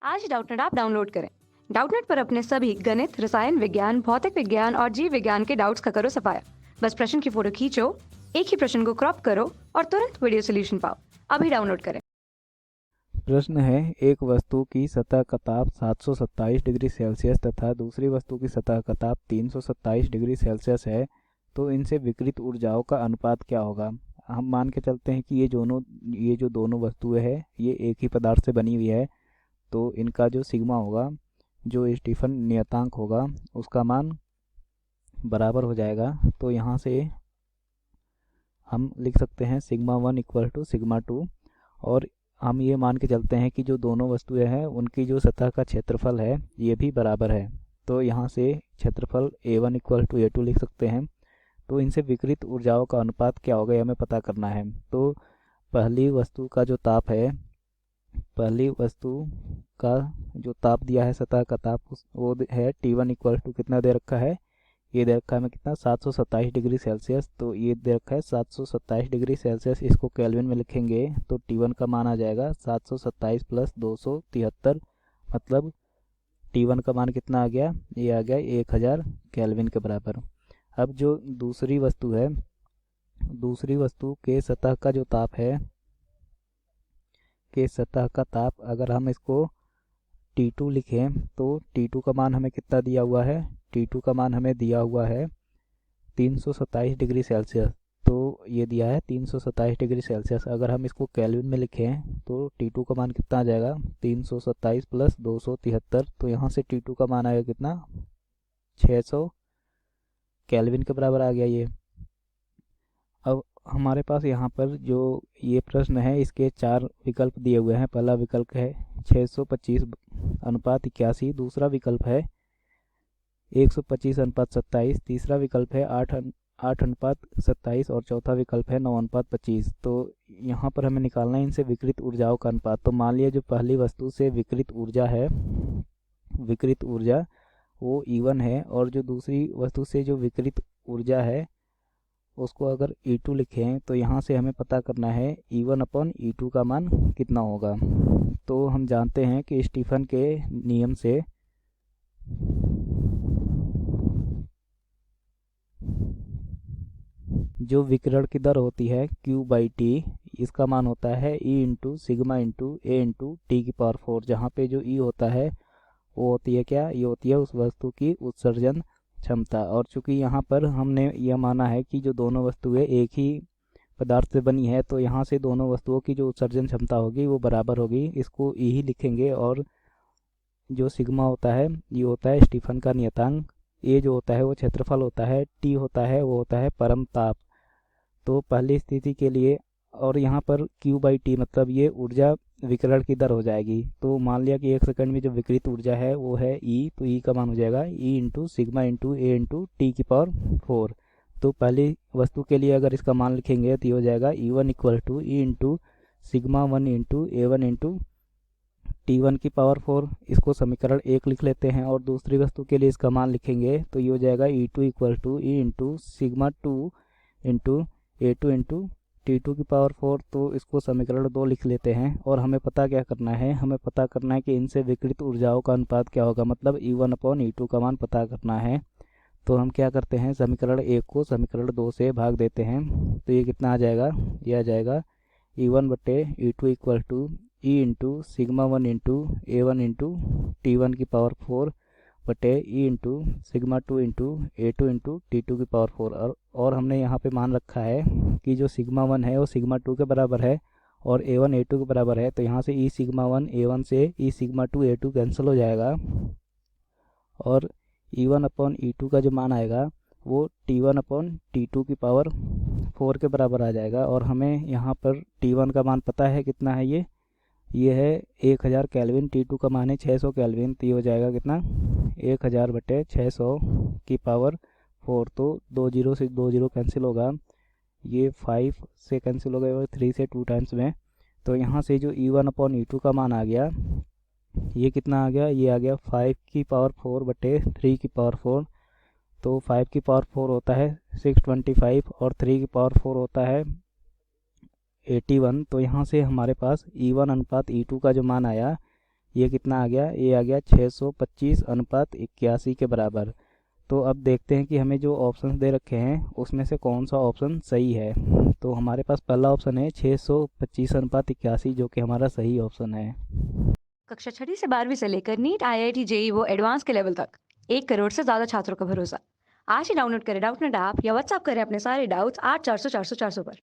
आज Doubtnut app download करें। Doubtnut पर अपने सभी गणित, रसायन विज्ञान, भौतिक विज्ञान और जीव विज्ञान के डाउट्स का करो सफाया। बस प्रश्न की फोटो खींचो, एक ही प्रश्न को क्रॉप करो और तुरंत वीडियो सोल्यूशन पाओ। अभी डाउनलोड करें। प्रश्न है, एक वस्तु की सतह का ताप 727 डिग्री सेल्सियस तथा दूसरी वस्तु की सतह का ताप 327 डिग्री सेल्सियस है, तो इनसे विकृत ऊर्जाओं का अनुपात क्या होगा। हम मान के चलते हैं कि ये जो दोनों वस्तुएं हैं ये एक ही पदार्थ से बनी हुई है, तो इनका जो सिग्मा होगा, जो स्टीफन नियतांक होगा, उसका मान बराबर हो जाएगा। तो यहाँ से हम लिख सकते हैं सिग्मा 1 इक्वल टू सिग्मा 2, और हम ये मान के चलते हैं कि जो दोनों वस्तुएं हैं उनकी जो सतह का क्षेत्रफल है ये भी बराबर है। तो यहाँ से क्षेत्रफल A1 इक्वल टू A2 लिख सकते हैं। तो इनसे विकृत ऊर्जाओं का अनुपात क्या होगा ये हमें पता करना है। तो पहली वस्तु का जो ताप है, पहली वस्तु का जो ताप दिया है, सतह का ताप, वो है T1 इक्वल टू कितना दे रखा है, ये दे रखा है हमें कितना, 727 डिग्री सेल्सियस। तो ये दे रखा है 727 डिग्री सेल्सियस, इसको केल्विन में लिखेंगे तो T1 का मान आ जाएगा 727 प्लस 273, मतलब T1 का मान कितना आ गया, ये आ गया 1000 केल्विन के बराबर। अब जो दूसरी वस्तु है, दूसरी वस्तु के सतह का जो ताप है, के सतह का ताप अगर हम इसको T2 लिखें तो T2 का मान हमें कितना दिया हुआ है, T2 का मान हमें दिया हुआ है 327 डिग्री सेल्सियस। तो ये दिया है 327 डिग्री सेल्सियस। अगर हम इसको केल्विन में लिखें तो T2 का मान कितना आ जाएगा, 327 प्लस 273, तो यहाँ से T2 का मान आएगा कितना, 600 केल्विन के बराबर आ गया ये। अब हमारे पास यहाँ पर जो ये प्रश्न है इसके 4 विकल्प दिए हुए हैं। पहला विकल्प है 625 अनुपात 81, दूसरा विकल्प है 125 अनुपात 27, तीसरा विकल्प है 8 अनुपात 27 और चौथा विकल्प है 9 अनुपात 25। तो यहाँ पर हमें निकालना है इनसे विकृत ऊर्जाओं का अनुपात। तो मान लिया जो पहली वस्तु से विकृत ऊर्जा है, विकृत ऊर्जा वो E1 है, और जो दूसरी वस्तु से जो विकृत ऊर्जा है उसको अगर E2 लिखें तो यहाँ से हमें पता करना है E1 अपॉन E2 का मान कितना होगा। तो हम जानते हैं कि स्टीफन के नियम से जो विकिरण की दर होती है Q/T, इसका मान होता है E into sigma into A into T की पावर 4, जहाँ पे जो E होता है वो होती है क्या, ये होती है उस वस्तु की उत्सर्जन क्षमता। और चूंकि यहाँ पर हमने यह माना है कि जो दोनों वस्तुएं एक ही पदार्थ से बनी है, तो यहाँ से दोनों वस्तुओं की जो उत्सर्जन क्षमता होगी वो बराबर होगी, इसको E ही लिखेंगे। और जो सिग्मा होता है ये होता है स्टीफन का नियतांक, A जो होता है वो क्षेत्रफल होता है, T होता है वो होता है परम ताप। तो पहली स्थिति के लिए, और यहाँ पर Q/T मतलब ये ऊर्जा विकिरण की दर हो जाएगी। तो मान लिया कि 1 सेकंड में जो विकृत ऊर्जा है वो है E, तो E का मान हो जाएगा E into sigma into A into T की पावर 4। तो पहली वस्तु के लिए अगर इसका मान लिखेंगे तो ये हो जाएगा E1 equal to E into sigma 1 into A1 into T1 की पावर 4, इसको समीकरण 1 लिख लेते हैं। और दूसरी वस्तु के लिए इसका मान लिखेंगे तो ये हो जाएगा E2 equal to E into sigma 2 into A2 into T2 की पावर 4, तो इसको समीकरण 2 लिख लेते हैं। और हमें पता क्या करना है, हमें पता करना है कि इनसे विकृत ऊर्जाओं का अनुपात क्या होगा, मतलब E1 अपॉन E2 का मान पता करना है। तो हम क्या करते हैं, समीकरण 1 को समीकरण 2 से भाग देते हैं। तो ये कितना आ जाएगा, ये आ जाएगा E1 बटे E2 equal to E into sigma 1 into A1 into T1 की पावर 4 बटे E into sigma 2 into A2 into T2 की पावर 4। और हमने यहाँ पे मान रखा है कि जो सिग्मा 1 है वो सिग्मा 2 के बराबर है और A1 A2 के बराबर है। तो यहाँ से E सिग्मा 1 A1 से E सिग्मा 2 A2 कैंसिल हो जाएगा, और E1 अपॉन E2 का जो मान आएगा वो T1 अपॉन T2 की पावर 4 के बराबर आ जाएगा। और हमें यहाँ पर T1 का मान पता है कितना है, ये है 1000 केल्विन, T2 का मान है 600 केल्विन। तो ये हो जाएगा कितना, 1000 बटे 600 की पावर 4। तो 2 जीरो से 2 जीरो कैंसिल होगा, ये 5 से कैंसिल हो गया, 3 से 2 टाइम्स में। तो यहाँ से जो E1 अपॉन E2 का मान आ गया, ये कितना आ गया, ये आ गया 5 की पावर 4 बटे 3 की पावर 4। तो 5 की पावर 4 होता है 625 और 3 की पावर 4 होता है 81। तो यहाँ से हमारे पास E1 अनुपात E2 का जो मान आया ये कितना आ गया, ये आ गया 625:81 के बराबर। तो अब देखते हैं कि हमें जो ऑप्शन दे रखे हैं उसमें से कौन सा ऑप्शन सही है। तो हमारे पास पहला ऑप्शन है 625:81, जो कि हमारा सही ऑप्शन है। कक्षा 6वीं से 12वीं से लेकर नीट, IIT, JEE वो एडवांस के लेवल तक 1 करोड़ से ज़्यादा छात्रों का भरोसा। आज ही डाउनलोड करें डाउटनेट ऐप या व्हाट्सएप करें अपने सारे डाउट्स 8400 400 400 पर।